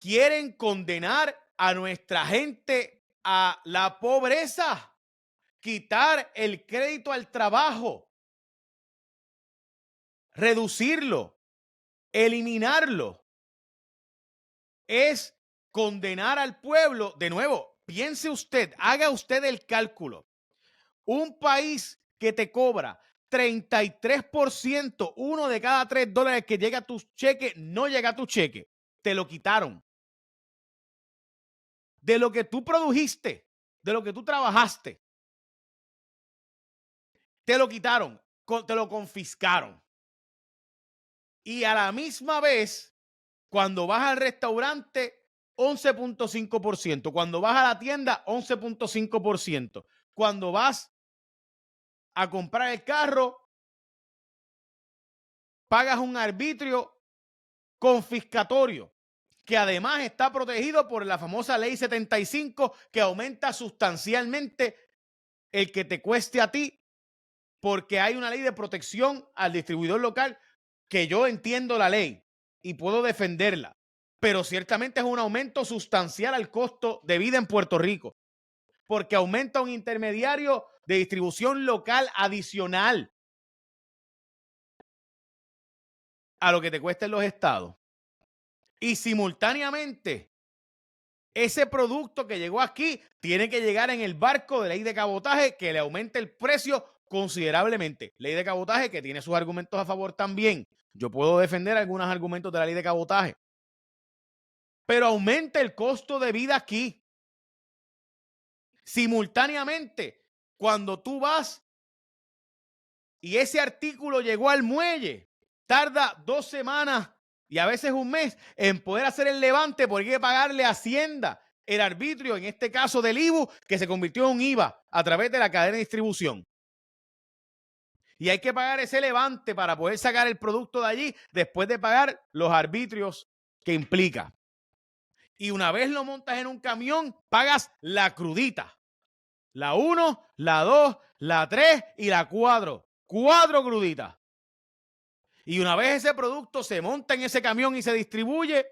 quieren condenar a nuestra gente a la pobreza, quitar el crédito al trabajo, reducirlo, eliminarlo. Es condenar al pueblo. De nuevo, piense usted, haga usted el cálculo. Un país que te cobra 33%, uno de cada $3 que llega a tu cheque, no llega a tu cheque. Te lo quitaron. De lo que tú produjiste, de lo que tú trabajaste, te lo quitaron, te lo confiscaron. Y a la misma vez, cuando vas al restaurante, 11.5%. Cuando vas a la tienda, 11.5%. Cuando vas a comprar el carro, pagas un arbitrio confiscatorio, que además está protegido por la famosa Ley 75, que aumenta sustancialmente el que te cueste a ti, porque hay una ley de protección al distribuidor local, que yo entiendo la ley y puedo defenderla, pero ciertamente es un aumento sustancial al costo de vida en Puerto Rico, porque aumenta un intermediario de distribución local adicional a lo que te cuesta en los estados. Y simultáneamente, ese producto que llegó aquí tiene que llegar en el barco de ley de cabotaje, que le aumente el precio considerablemente. Ley de cabotaje que tiene sus argumentos a favor también. Yo puedo defender algunos argumentos de la ley de cabotaje, pero aumenta el costo de vida aquí. Simultáneamente, cuando tú vas y ese artículo llegó al muelle, tarda 2 semanas y a veces un mes en poder hacer el levante, porque hay que pagarle a Hacienda el arbitrio, en este caso del IBU, que se convirtió en un IVA a través de la cadena de distribución. Y hay que pagar ese levante para poder sacar el producto de allí después de pagar los arbitrios que implica. Y una vez lo montas en un camión, pagas la crudita. La 1, la 2, la 3 y la 4. 4 cruditas. Y una vez ese producto se monta en ese camión y se distribuye,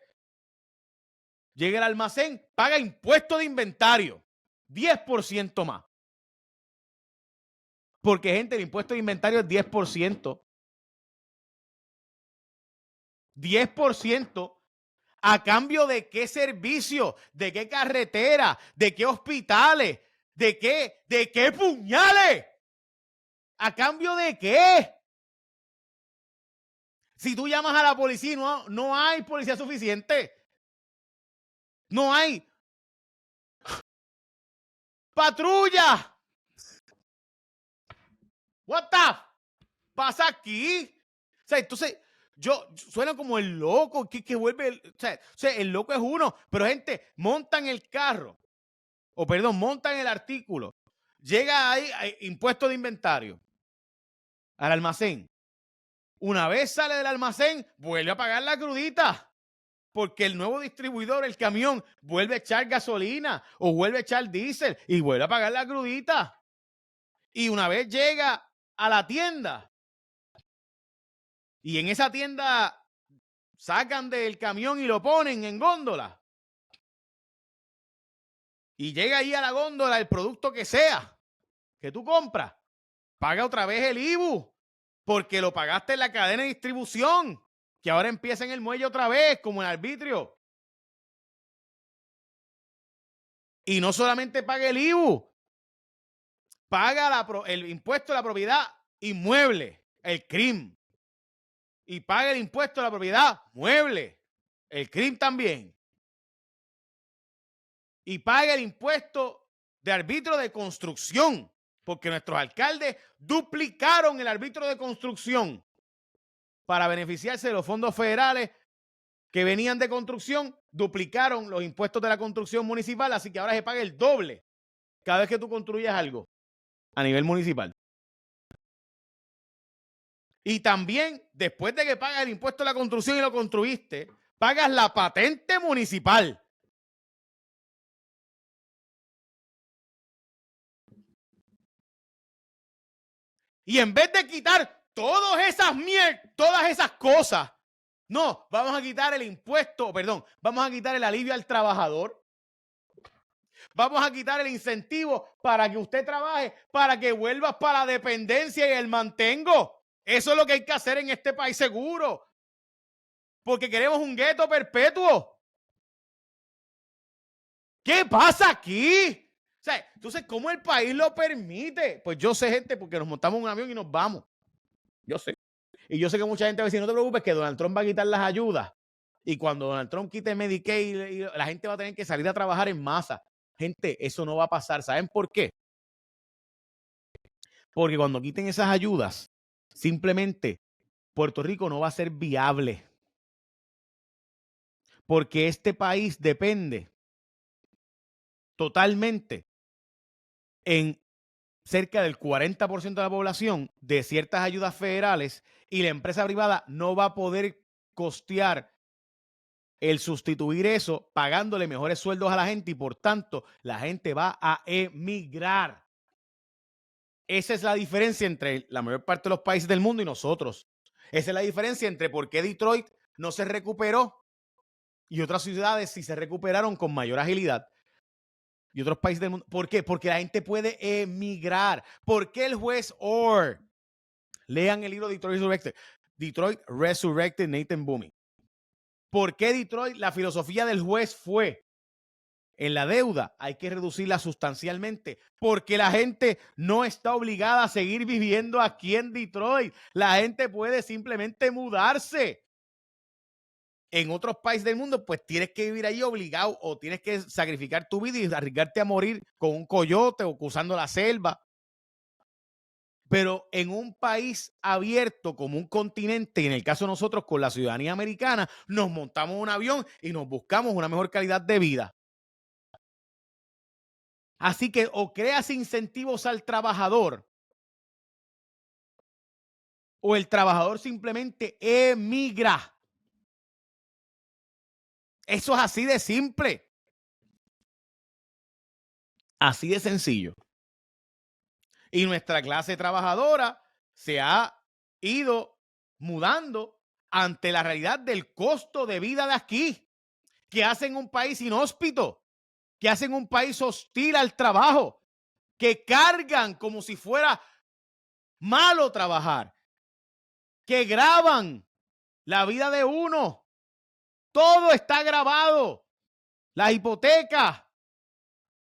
llega al almacén, paga impuesto de inventario, 10% más. Porque, gente, el impuesto de inventario es 10%. 10%. ¿A cambio de qué servicio? ¿De qué carretera? ¿De qué hospitales? ¿De qué puñales? ¿A cambio de qué? Si tú llamas a la policía, no hay policía suficiente. No hay patrulla. What the pasa aquí? O sea, entonces yo suena como el loco que vuelve. O sea, el loco es uno, pero gente, montan el carro, o perdón, montan el artículo, llega ahí impuesto de inventario al almacén. Una vez sale del almacén, vuelve a pagar la crudita, porque el nuevo distribuidor, el camión, vuelve a echar gasolina o vuelve a echar diésel y vuelve a pagar la crudita. Y una vez llega a la tienda y en esa tienda sacan del camión y lo ponen en góndola, y llega ahí a la góndola el producto que sea que tú compras, paga otra vez el IBU, porque lo pagaste en la cadena de distribución, que ahora empieza en el muelle otra vez, como el arbitrio. Y no solamente paga el IBU, paga el impuesto de la propiedad inmueble, el CRIM. Y paga el impuesto de la propiedad mueble, el CRIM también. Y paga el impuesto de arbitrio de construcción, porque nuestros alcaldes duplicaron el arbitrio de construcción para beneficiarse de los fondos federales que venían de construcción, duplicaron los impuestos de la construcción municipal, así que ahora se paga el doble cada vez que tú construyas algo a nivel municipal. Y también, después de que pagas el impuesto de la construcción y lo construiste, pagas la patente municipal. Y en vez de quitar todas esas cosas No, vamos a quitar el impuesto, perdón, vamos a quitar el alivio al trabajador. Vamos a quitar el incentivo para que usted trabaje, para que vuelvas para la dependencia y el mantengo. Eso es lo que hay que hacer en este país seguro. Porque queremos un gueto perpetuo. ¿Qué pasa aquí? O sea, entonces, ¿cómo el país lo permite? Pues yo sé, gente, porque nos montamos en un avión y nos vamos. Yo sé. Y yo sé que mucha gente va a decir, no te preocupes, que Donald Trump va a quitar las ayudas. Y cuando Donald Trump quite Medicaid, la gente va a tener que salir a trabajar en masa. Gente, eso no va a pasar. ¿Saben por qué? Porque cuando quiten esas ayudas, simplemente Puerto Rico no va a ser viable. Porque este país depende totalmente en cerca del 40% de la población de ciertas ayudas federales y la empresa privada no va a poder costear el sustituir eso pagándole mejores sueldos a la gente y por tanto la gente va a emigrar. Esa es la diferencia entre la mayor parte de los países del mundo y nosotros. Esa es la diferencia entre por qué Detroit no se recuperó y otras ciudades sí se recuperaron con mayor agilidad. Y otros países del mundo. ¿Por qué? Porque la gente puede emigrar. ¿Por qué el juez Orr? Lean el libro Detroit Resurrected. Detroit Resurrected, Nathan Booming. ¿Por qué Detroit? La filosofía del juez fue: en la deuda hay que reducirla sustancialmente porque la gente no está obligada a seguir viviendo aquí en Detroit. La gente puede simplemente mudarse. En otros países del mundo, pues tienes que vivir ahí obligado o tienes que sacrificar tu vida y arriesgarte a morir con un coyote o cruzando la selva. Pero en un país abierto como un continente, y en el caso de nosotros con la ciudadanía americana, nos montamos en un avión y nos buscamos una mejor calidad de vida. Así que o creas incentivos al trabajador o el trabajador simplemente emigra. Eso es así de simple. Así de sencillo. Y nuestra clase trabajadora se ha ido mudando ante la realidad del costo de vida de aquí, que hacen un país inhóspito, que hacen un país hostil al trabajo, que cargan como si fuera malo trabajar, que graban la vida de uno. Todo está grabado. La hipoteca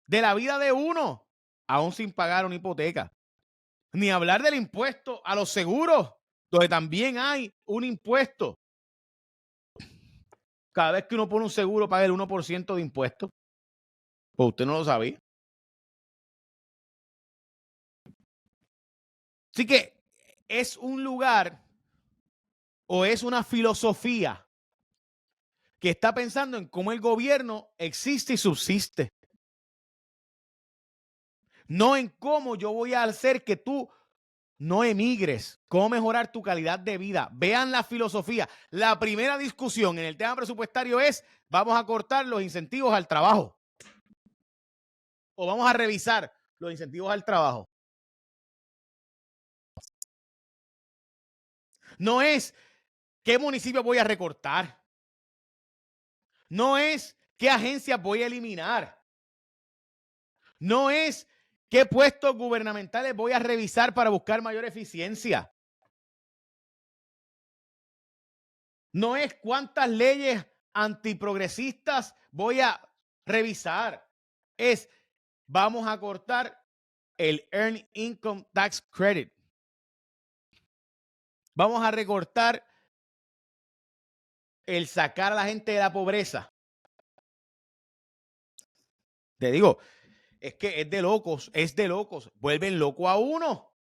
de la vida de uno, aún sin pagar una hipoteca. Ni hablar del impuesto a los seguros, donde también hay un impuesto. Cada vez que uno pone un seguro, paga el 1% de impuesto. Pues usted no lo sabía. Así que es un lugar o es una filosofía que está pensando en cómo el gobierno existe y subsiste. No en cómo yo voy a hacer que tú no emigres, cómo mejorar tu calidad de vida. Vean la filosofía. La primera discusión en el tema presupuestario es: vamos a cortar los incentivos al trabajo. O vamos a revisar los incentivos al trabajo. No es qué municipio voy a recortar. No es qué agencias voy a eliminar. No es qué puestos gubernamentales voy a revisar para buscar mayor eficiencia. No es cuántas leyes antiprogresistas voy a revisar. Es: vamos a cortar el Earned Income Tax Credit. Vamos a recortar el sacar a la gente de la pobreza. Te digo, es que es de locos. Vuelven loco a uno.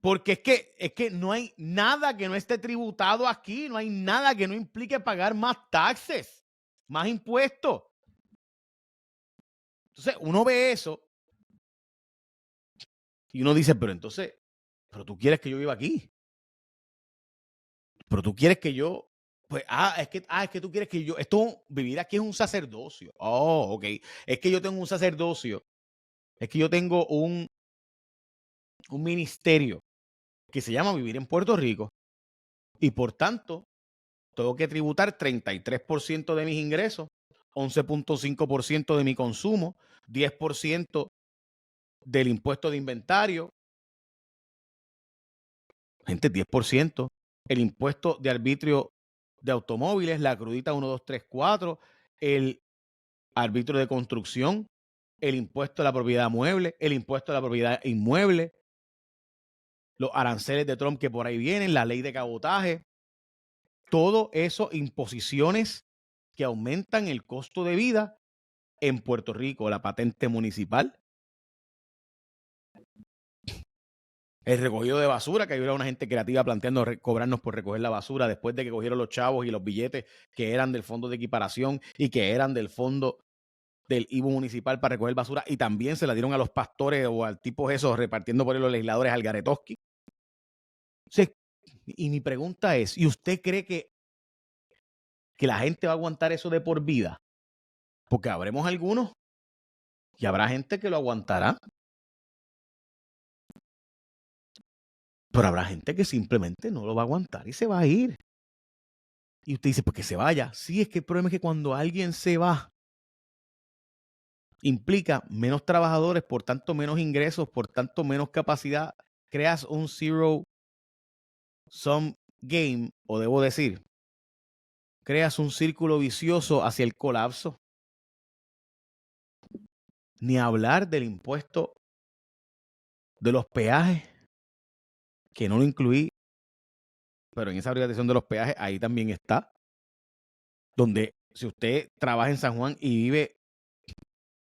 Porque es que no hay nada que no esté tributado aquí, no hay nada que no implique pagar más taxes, más impuestos. Entonces, uno ve eso y uno dice, pero entonces, pero tú quieres que yo viva aquí. Pero tú quieres que yo, pues, es que tú quieres que yo, vivir aquí es un sacerdocio. Oh, ok. Es que yo tengo un sacerdocio. Es que yo tengo un ministerio que se llama Vivir en Puerto Rico. y por tanto tengo que tributar 33% de mis ingresos, 11.5% de mi consumo, 10% del impuesto de inventario, gente, 10%, el impuesto de arbitrio de automóviles, la crudita 1, 2, 3, 4, el arbitrio de construcción, el impuesto a la propiedad mueble, el impuesto a la propiedad inmueble, los aranceles de Trump que por ahí vienen, la ley de cabotaje, todo eso, imposiciones que aumentan el costo de vida en Puerto Rico, la patente municipal, el recogido de basura, que había una gente creativa planteando cobrarnos por recoger la basura después de que cogieron los chavos y los billetes que eran del fondo de equiparación y que eran del fondo del IVU municipal para recoger basura, y también se la dieron a los pastores o al tipo esos repartiendo por ahí los legisladores al Garetoski. Sí, y mi pregunta es, ¿y usted cree que la gente va a aguantar eso de por vida? Porque habremos algunos y habrá gente que lo aguantará. Pero habrá gente que simplemente no lo va a aguantar y se va a ir. Y usted dice, pues que se vaya. Sí, es que el problema es que cuando alguien se va, implica menos trabajadores, por tanto menos ingresos, por tanto menos capacidad. Creas un zero sum game, o debo decir, creas un círculo vicioso hacia el colapso. Ni hablar del impuesto de los peajes, que no lo incluí, pero en esa privatización de los peajes ahí también está, donde si usted trabaja en San Juan y vive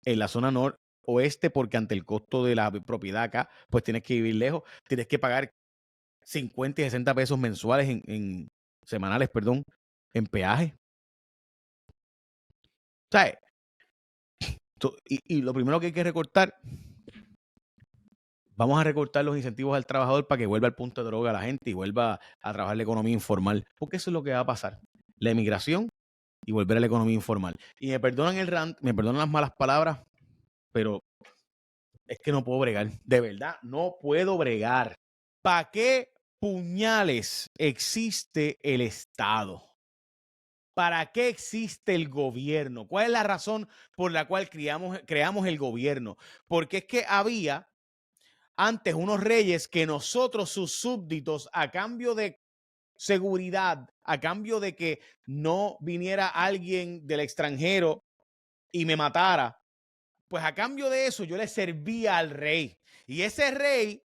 en la zona noroeste, porque ante el costo de la propiedad acá, pues tienes que vivir lejos, tienes que pagar 50 y 60 pesos mensuales semanales, perdón, en peaje. ¿Sabes? Y lo primero que hay que recortar, vamos a recortar los incentivos al trabajador para que vuelva al punto de droga a la gente y vuelva a trabajar la economía informal, porque eso es lo que va a pasar. La emigración y volver a la economía informal. Y me perdonan el rant, me perdonan las malas palabras, pero es que no puedo bregar. De verdad, no puedo bregar. ¿Para qué puñales existe el Estado? ¿Para qué existe el gobierno? ¿Cuál es la razón por la cual creamos el gobierno? Porque es que había antes unos reyes que nosotros, sus súbditos, a cambio de seguridad, a cambio de que no viniera alguien del extranjero y me matara, pues a cambio de eso yo le servía al rey. Y ese rey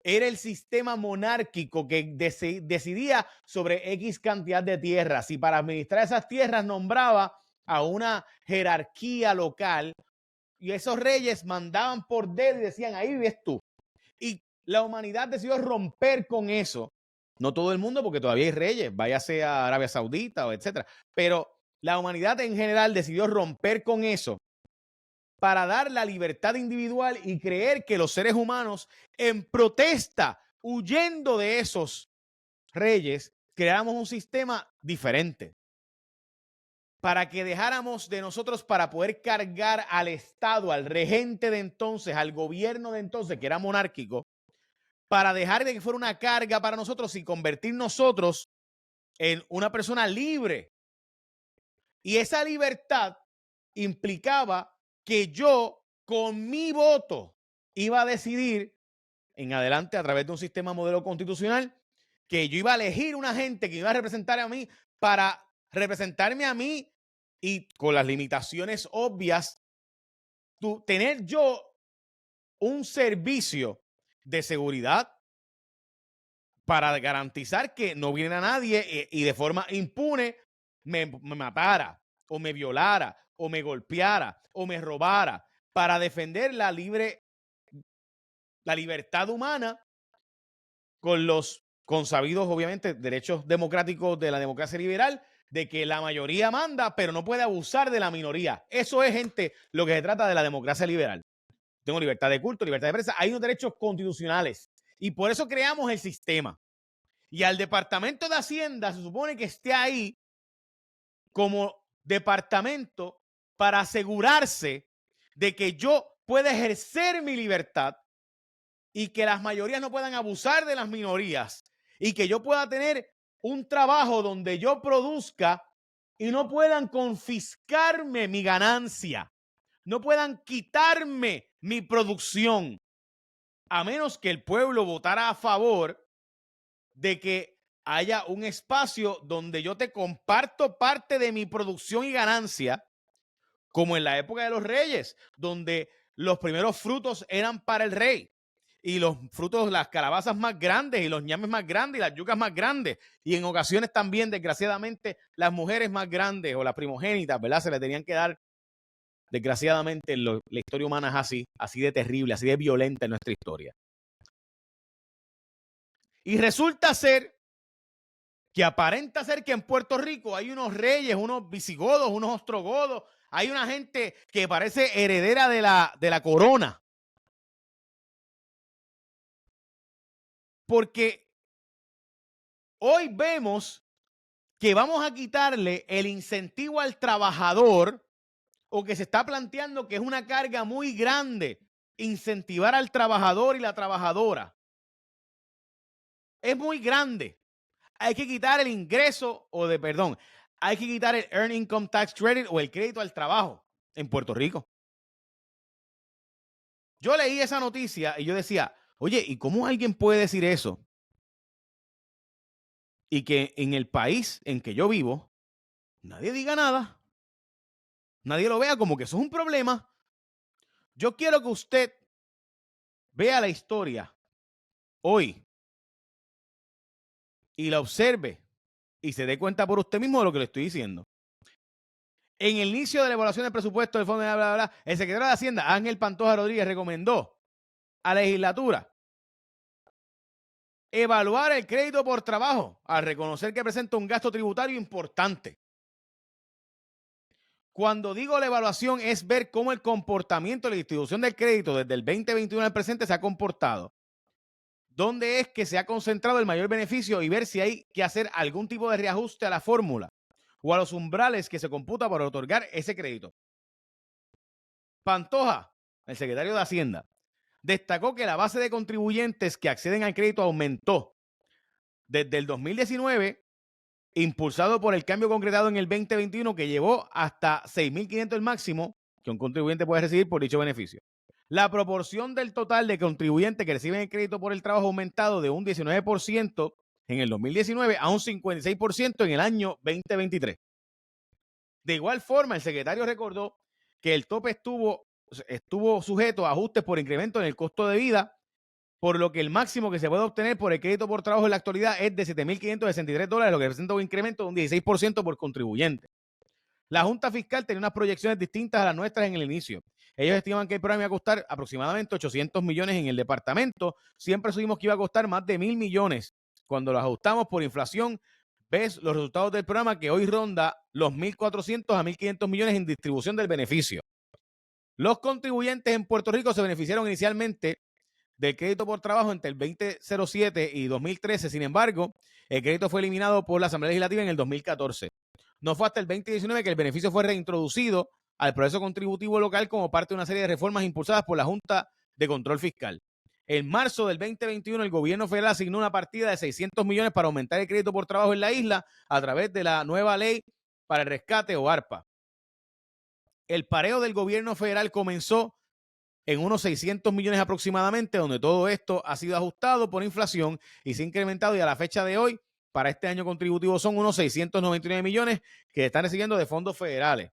era el sistema monárquico que decidía sobre X cantidad de tierras, y para administrar esas tierras nombraba a una jerarquía local, y esos reyes mandaban por dedo y decían, ahí vives tú. Y la humanidad decidió romper con eso. No todo el mundo, porque todavía hay reyes, váyase a Arabia Saudita o etcétera, pero la humanidad en general decidió romper con eso para dar la libertad individual y creer que los seres humanos, en protesta, huyendo de esos reyes, creamos un sistema diferente para que dejáramos de nosotros para poder cargar al Estado, al regente de entonces, al gobierno de entonces, que era monárquico, para dejar de que fuera una carga para nosotros y convertir nosotros en una persona libre. Y esa libertad implicaba que yo, con mi voto, iba a decidir en adelante, a través de un sistema modelo constitucional, que yo iba a elegir una gente que iba a representar a mí para representarme a mí, y con las limitaciones obvias, tener yo un servicio de seguridad para garantizar que no viene a nadie y de forma impune me matara o me violara o me golpeara o me robara, para defender la libertad humana con los consabidos, obviamente, derechos democráticos de la democracia liberal, de que la mayoría manda, pero no puede abusar de la minoría. Eso es, gente, lo que se trata de la democracia liberal. Tengo libertad de culto, libertad de prensa, hay unos derechos constitucionales y por eso creamos el sistema. Y al Departamento de Hacienda se supone que esté ahí como departamento para asegurarse de que yo pueda ejercer mi libertad y que las mayorías no puedan abusar de las minorías y que yo pueda tener un trabajo donde yo produzca y no puedan confiscarme mi ganancia, no puedan quitarme mi producción, a menos que el pueblo votara a favor de que haya un espacio donde yo te comparto parte de mi producción y ganancia, como en la época de los reyes, donde los primeros frutos eran para el rey. Y los frutos, las calabazas más grandes y los ñames más grandes y las yucas más grandes. Y en ocasiones también, desgraciadamente, las mujeres más grandes o las primogénitas, ¿verdad? Se le tenían que dar, desgraciadamente, la historia humana es así de terrible, así de violenta en nuestra historia. Y resulta ser que aparenta ser que en Puerto Rico hay unos reyes, unos visigodos, unos ostrogodos, hay una gente que parece heredera de la corona. Porque hoy vemos que vamos a quitarle el incentivo al trabajador, o que se está planteando que es una carga muy grande incentivar al trabajador y la trabajadora. Es muy grande. Hay que quitar el ingreso hay que quitar el Earned Income Tax Credit o el crédito al trabajo en Puerto Rico. Yo leí esa noticia y yo decía, oye, ¿y cómo alguien puede decir eso? Y que en el país en que yo vivo, nadie diga nada. Nadie lo vea como que eso es un problema. Yo quiero que usted vea la historia hoy y la observe y se dé cuenta por usted mismo de lo que le estoy diciendo. En el inicio de la evaluación del presupuesto del fondo de bla, el secretario de Hacienda, Ángel Pantoja Rodríguez, recomendó a la legislatura evaluar el crédito por trabajo al reconocer que presenta un gasto tributario importante. Cuando digo la evaluación es ver cómo el comportamiento de la distribución del crédito desde el 2021 al presente se ha comportado. ¿Dónde es que se ha concentrado el mayor beneficio y ver si hay que hacer algún tipo de reajuste a la fórmula o a los umbrales que se computa para otorgar ese crédito? Pantoja, el secretario de Hacienda, destacó que la base de contribuyentes que acceden al crédito aumentó desde el 2019, impulsado por el cambio concretado en el 2021 que llevó hasta 6.500 el máximo que un contribuyente puede recibir por dicho beneficio. La proporción del total de contribuyentes que reciben el crédito por el trabajo ha aumentado de un 19% en el 2019 a un 56% en el año 2023. De igual forma, el secretario recordó que el tope estuvo sujeto a ajustes por incremento en el costo de vida, por lo que el máximo que se puede obtener por el crédito por trabajo en la actualidad es de $7.563, lo que representa un incremento de un 16% por contribuyente. La Junta Fiscal tenía unas proyecciones distintas a las nuestras en el inicio. Ellos estiman que el programa iba a costar aproximadamente 800 millones en el departamento. Siempre supimos que iba a costar más de 1.000 millones. Cuando lo ajustamos por inflación, ves los resultados del programa que hoy ronda los 1.400 a 1.500 millones en distribución del beneficio. Los contribuyentes en Puerto Rico se beneficiaron inicialmente del crédito por trabajo entre el 2007 y 2013. Sin embargo, el crédito fue eliminado por la Asamblea Legislativa en el 2014. No fue hasta el 2019 que el beneficio fue reintroducido al proceso contributivo local como parte de una serie de reformas impulsadas por la Junta de Control Fiscal. En marzo del 2021, el gobierno federal asignó una partida de 600 millones para aumentar el crédito por trabajo en la isla a través de la nueva ley para el rescate o ARPA. El pareo del gobierno federal comenzó en unos 600 millones aproximadamente, donde todo esto ha sido ajustado por inflación y se ha incrementado, y a la fecha de hoy, para este año contributivo, son unos 699 millones que están recibiendo de fondos federales.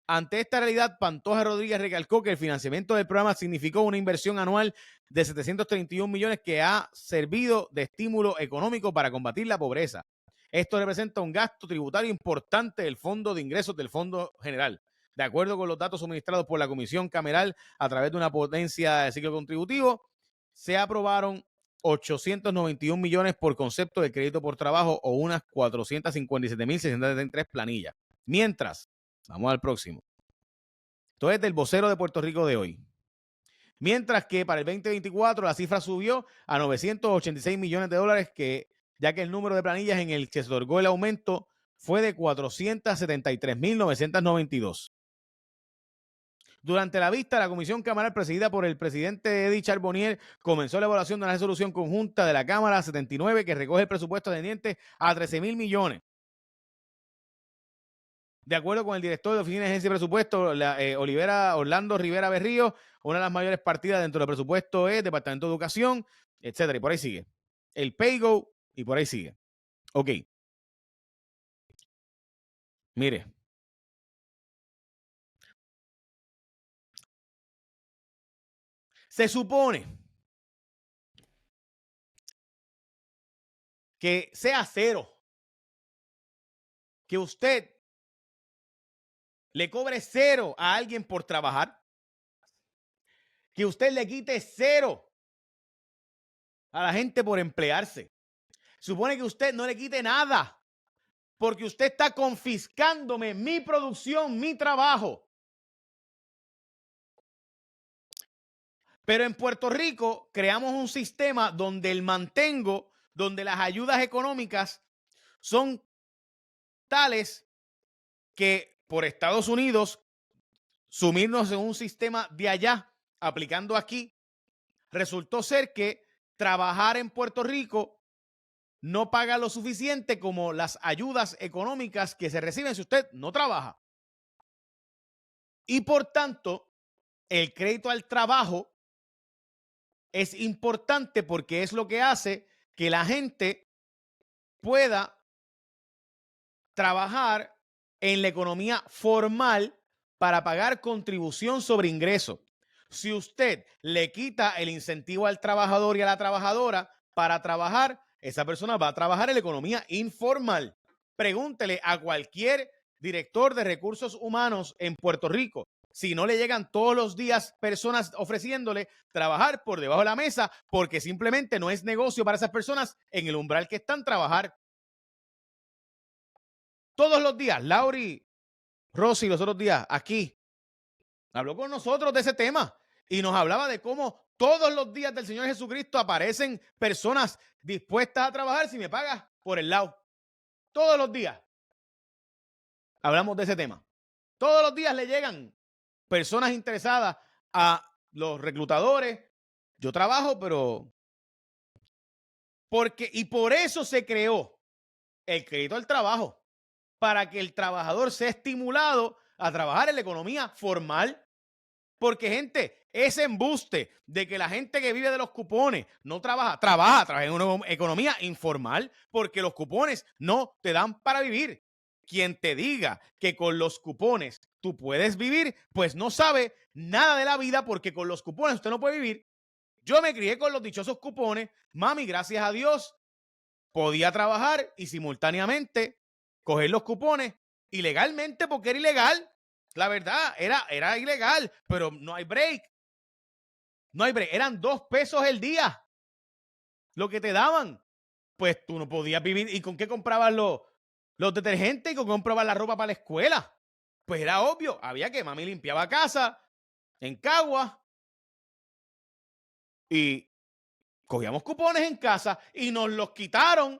Ante esta realidad, Pantoja Rodríguez recalcó que el financiamiento del programa significó una inversión anual de 731 millones que ha servido de estímulo económico para combatir la pobreza. Esto representa un gasto tributario importante del Fondo de Ingresos del Fondo General. De acuerdo con los datos suministrados por la Comisión Cameral a través de una potencia de ciclo contributivo, se aprobaron 891 millones por concepto de crédito por trabajo o unas 457.673 planillas. Mientras, vamos al próximo. Esto es del vocero de Puerto Rico de hoy. Mientras que para el 2024 la cifra subió a 986 millones de dólares, ya que el número de planillas en el que se otorgó el aumento fue de 473.992. Durante la vista, la comisión camaral presidida por el presidente Eddie Charbonnier comenzó la evaluación de una resolución conjunta de la Cámara 79 que recoge el presupuesto tendiente a 13,000 millones. De acuerdo con el director de Oficina de Agencia de Presupuesto, Orlando Rivera Berrío, una de las mayores partidas dentro del presupuesto es Departamento de Educación, etcétera, y por ahí sigue. El PayGo y por ahí sigue. Ok. Mire. Se supone que sea cero, que usted le cobre cero a alguien por trabajar, que usted le quite cero a la gente por emplearse. Supone que usted no le quite nada, porque usted está confiscándome mi producción, mi trabajo. Pero en Puerto Rico creamos un sistema donde donde las ayudas económicas son tales que por Estados Unidos sumirnos en un sistema de allá, aplicando aquí, resultó ser que trabajar en Puerto Rico no paga lo suficiente como las ayudas económicas que se reciben si usted no trabaja. Y por tanto, el crédito al trabajo es importante porque es lo que hace que la gente pueda trabajar en la economía formal para pagar contribución sobre ingreso. Si usted le quita el incentivo al trabajador y a la trabajadora para trabajar, esa persona va a trabajar en la economía informal. Pregúntele a cualquier director de recursos humanos en Puerto Rico si no le llegan todos los días personas ofreciéndole trabajar por debajo de la mesa porque simplemente no es negocio para esas personas en el umbral que están trabajar. Todos los días, Lauri, Rosy, los otros días, aquí, habló con nosotros de ese tema y nos hablaba de cómo todos los días del Señor Jesucristo aparecen personas dispuestas a trabajar si me pagas por el lado. Todos los días hablamos de ese tema. Todos los días le llegan personas interesadas a los reclutadores. Yo trabajo, pero y por eso se creó el crédito al trabajo, para que el trabajador sea estimulado a trabajar en la economía formal. Porque, gente, ese embuste de que la gente que vive de los cupones no trabaja en una economía informal porque los cupones no te dan para vivir. Quien te diga que con los cupones tú puedes vivir, pues no sabe nada de la vida porque con los cupones usted no puede vivir. Yo me crié con los dichosos cupones. Mami, gracias a Dios, podía trabajar y simultáneamente coger los cupones ilegalmente porque era ilegal. La verdad, era ilegal, pero no hay break. No hay break. Eran 2 pesos el día lo que te daban. Pues tú no podías vivir. ¿Y con qué comprabas los detergentes? ¿Y con qué comprabas la ropa para la escuela? Pues era obvio. Había que mami limpiaba casa en Cagua y cogíamos cupones en casa y nos los quitaron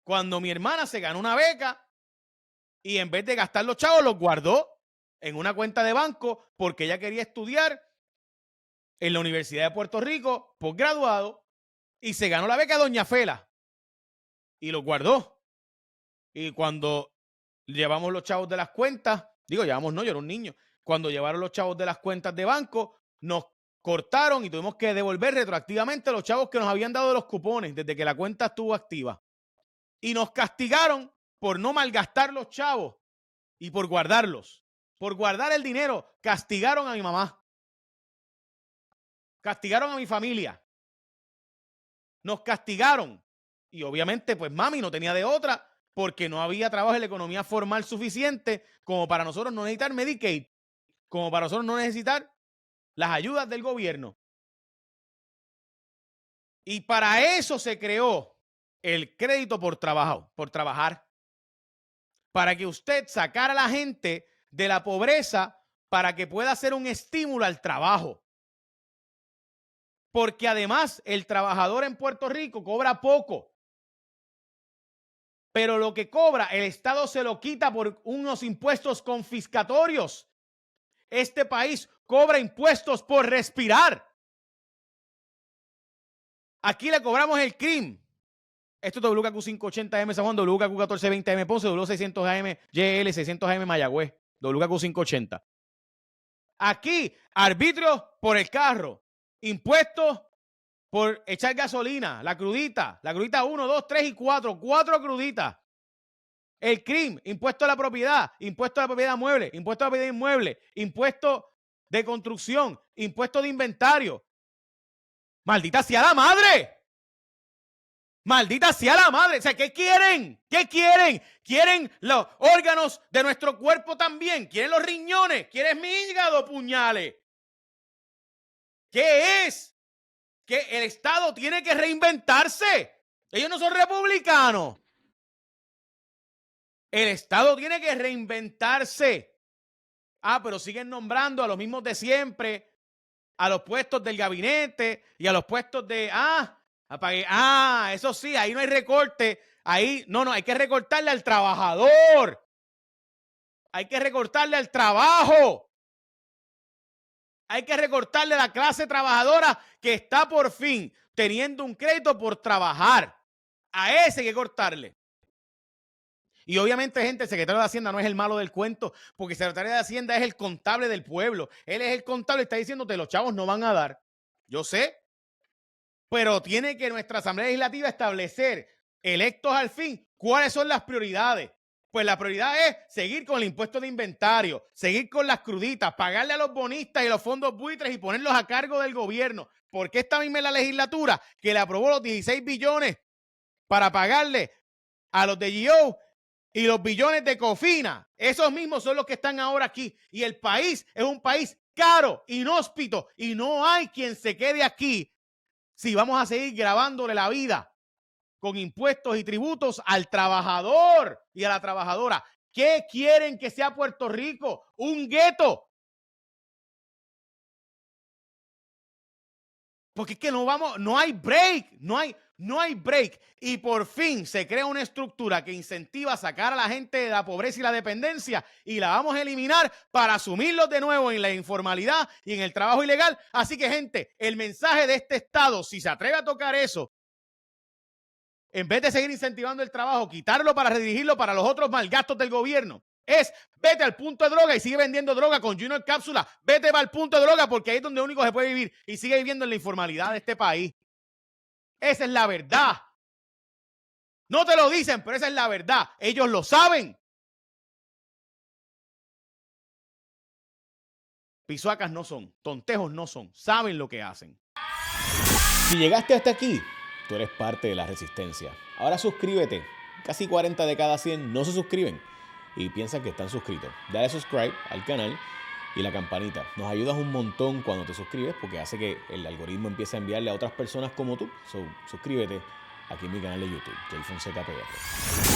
cuando mi hermana se ganó una beca y en vez de gastar los chavos los guardó en una cuenta de banco porque ella quería estudiar en la Universidad de Puerto Rico, posgraduado, y se ganó la beca Doña Fela y los guardó. Y cuando llevamos los chavos de las cuentas, llevamos no, yo era un niño, cuando llevaron los chavos de las cuentas de banco, nos cortaron y tuvimos que devolver retroactivamente los chavos que nos habían dado de los cupones desde que la cuenta estuvo activa. Y nos castigaron por no malgastar los chavos y por guardarlos. Por guardar el dinero, castigaron a mi mamá. Castigaron a mi familia. Nos castigaron. Y obviamente, pues mami no tenía de otra porque no había trabajo en la economía formal suficiente como para nosotros no necesitar Medicaid, como para nosotros no necesitar las ayudas del gobierno. Y para eso se creó el crédito por trabajar. Para que usted sacara a la gente de la pobreza para que pueda ser un estímulo al trabajo. Porque además el trabajador en Puerto Rico cobra poco. Pero lo que cobra el Estado se lo quita por unos impuestos confiscatorios. Este país cobra impuestos por respirar. Aquí le cobramos el CRIM. Esto es WKQ 580M San Juan, WKQ 1420M Ponce, W600AM YL, 600AM Mayagüez, WKQ 580. Aquí, arbitrio por el carro, impuestos por echar gasolina, la crudita 1, 2, 3 y 4, 4 cruditas. El CRIM, impuesto a la propiedad mueble, impuesto a la propiedad inmueble, impuesto de construcción, impuesto de inventario. ¡Maldita sea la madre! ¡Maldita sea la madre! O sea, ¿qué quieren? ¿Qué quieren? ¿Quieren los órganos de nuestro cuerpo también? ¿Quieren los riñones? ¿Quieres mi hígado, puñales? ¿Qué es? Que el Estado tiene que reinventarse. Ellos no son republicanos. El Estado tiene que reinventarse. Pero siguen nombrando a los mismos de siempre, a los puestos del gabinete y a los puestos de... eso sí, ahí no hay recorte. Ahí, no, hay que recortarle al trabajador. Hay que recortarle al trabajo. Hay que recortarle a la clase trabajadora que está por fin teniendo un crédito por trabajar. A ese hay que cortarle. Y obviamente, gente, el secretario de Hacienda no es el malo del cuento, porque el secretario de Hacienda es el contable del pueblo. Él es el contable y está diciéndote los chavos no van a dar. Yo sé, pero tiene que nuestra Asamblea Legislativa establecer, electos al fin, cuáles son las prioridades. Pues la prioridad es seguir con el impuesto de inventario, seguir con las cruditas, pagarle a los bonistas y los fondos buitres y ponerlos a cargo del gobierno. Porque esta misma es la legislatura que le aprobó los 16 billones para pagarle a los de GO y los billones de Cofina. Esos mismos son los que están ahora aquí. Y el país es un país caro, inhóspito, y no hay quien se quede aquí si vamos a seguir grabándole la vida con impuestos y tributos al trabajador y a la trabajadora. ¿Qué quieren que sea Puerto Rico? ¿Un gueto? Porque es que no hay break, no hay break. Y por fin se crea una estructura que incentiva a sacar a la gente de la pobreza y la dependencia y la vamos a eliminar para asumirlos de nuevo en la informalidad y en el trabajo ilegal. Así que, gente, el mensaje de este estado, si se atreve a tocar eso, en vez de seguir incentivando el trabajo, quitarlo para redirigirlo para los otros malgastos del gobierno, es vete al punto de droga y sigue vendiendo droga con Junior Cápsula. Vete para el punto de droga porque ahí es donde único se puede vivir y sigue viviendo en la informalidad de este país. Esa es la verdad. No te lo dicen, pero esa es la verdad. Ellos lo saben. Pisuacas no son, tontejos no son, saben lo que hacen. Si llegaste hasta aquí, tú eres parte de la resistencia. Ahora suscríbete. Casi 40 de cada 100 no se suscriben y piensan que están suscritos. Dale subscribe al canal y la campanita. Nos ayudas un montón cuando te suscribes porque hace que el algoritmo empiece a enviarle a otras personas como tú. Suscríbete aquí en mi canal de YouTube, Jay Fonseca PR.